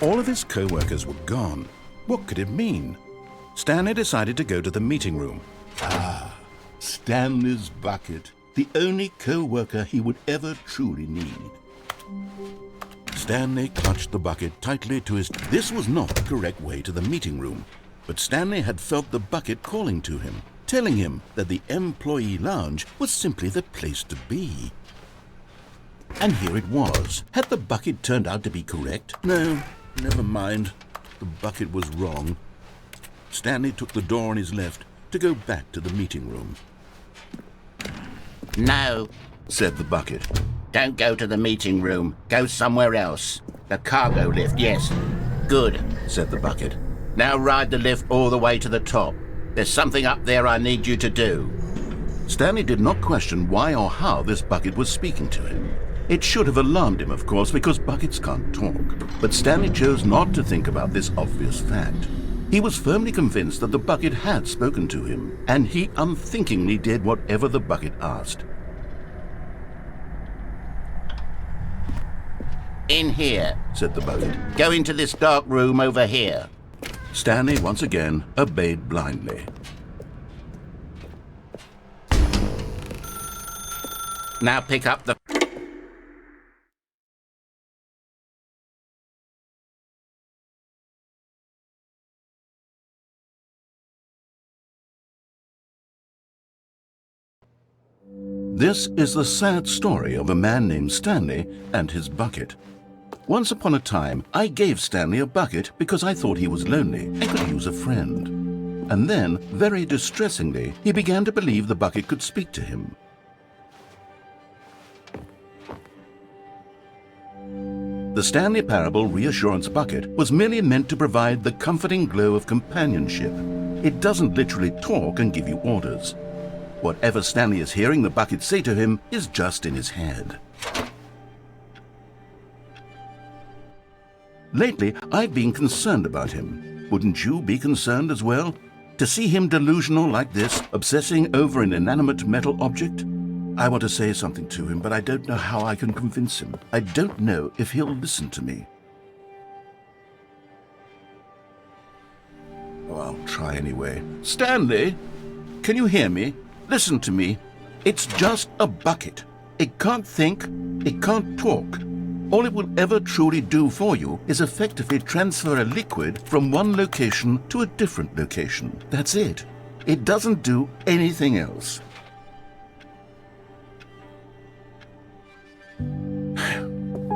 All of his co-workers were gone. What could it mean? Stanley decided to go to the meeting room. Stanley's bucket. The only co-worker he would ever truly need. Stanley clutched the bucket tightly to his... This was not the correct way to the meeting room, but Stanley had felt the bucket calling to him, telling him that the employee lounge was simply the place to be. And here it was. Had the bucket turned out to be correct? No, never mind. The bucket was wrong. Stanley took the door on his left to go back to the meeting room. No, said the bucket. don't go to the meeting room. Go somewhere else. The cargo lift, yes. Good, said the bucket. now ride the lift all the way to the top. There's something up there I need you to do. Stanley did not question why or how this bucket was speaking to him. It should have alarmed him, of course, because buckets can't talk. But Stanley chose not to think about this obvious fact. He was firmly convinced that the bucket had spoken to him, and he unthinkingly did whatever the bucket asked. In here, said the bucket. go into this dark room over here. Stanley once again obeyed blindly. Now pick up the... This is the sad story of a man named Stanley and his bucket. Once upon a time, I gave Stanley a bucket because I thought he was lonely and could use a friend. And then, very distressingly, he began to believe the bucket could speak to him. The Stanley Parable Reassurance Bucket was merely meant to provide the comforting glow of companionship. It doesn't literally talk and give you orders. Whatever Stanley is hearing the bucket say to him is just in his head. Lately, I've been concerned about him. Wouldn't you be concerned as well? To see him delusional like this, obsessing over an inanimate metal object? I want to say something to him, but I don't know how I can convince him. I don't know if he'll listen to me. Oh, I'll try anyway. Stanley, can you hear me? Listen to me. It's just a bucket. It can't think, it can't talk. All it will ever truly do for you is effectively transfer a liquid from one location to a different location. That's it. It doesn't do anything else.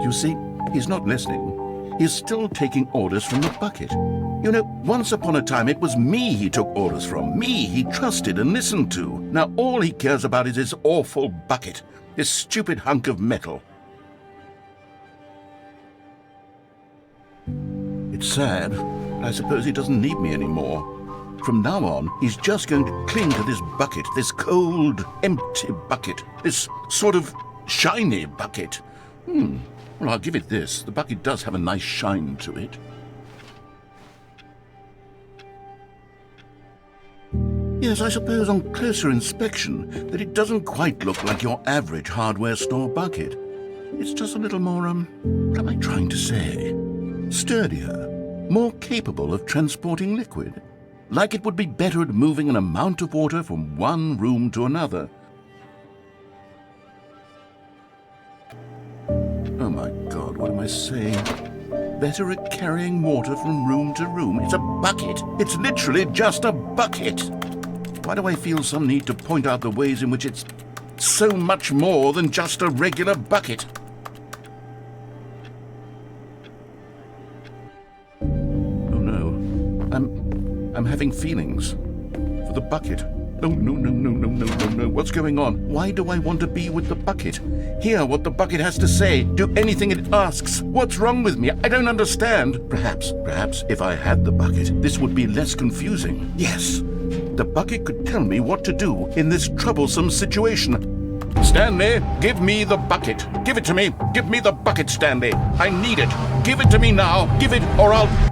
You see, he's not listening. He's still taking orders from the bucket. You know, once upon a time it was me he took orders from, me he trusted and listened to. Now all he cares about is his awful bucket, his stupid hunk of metal. It's sad, but I suppose he doesn't need me anymore. From now on, he's just going to cling to this bucket, this cold, empty bucket, this sort of shiny bucket. Well, I'll give it this. The bucket does have a nice shine to it. Yes, I suppose on closer inspection that it doesn't quite look like your average hardware store bucket. It's just a little more, what am I trying to say? Sturdier, more capable of transporting liquid. Like it would be better at moving an amount of water from one room to another. Oh my God, what am I saying? Better at carrying water from room to room. It's a bucket. It's literally just a bucket. Why do I feel some need to point out the ways in which it's so much more than just a regular bucket? Oh no, I'm having feelings for the bucket. No, no. What's going on? Why do I want to be with the bucket? Hear what the bucket has to say. Do anything it asks. What's wrong with me? I don't understand. Perhaps if I had the bucket, this would be less confusing. Yes, the bucket could tell me what to do in this troublesome situation. Stanley, give me the bucket. Give it to me. Give me the bucket, Stanley. I need it. Give it to me now. Give it or I'll...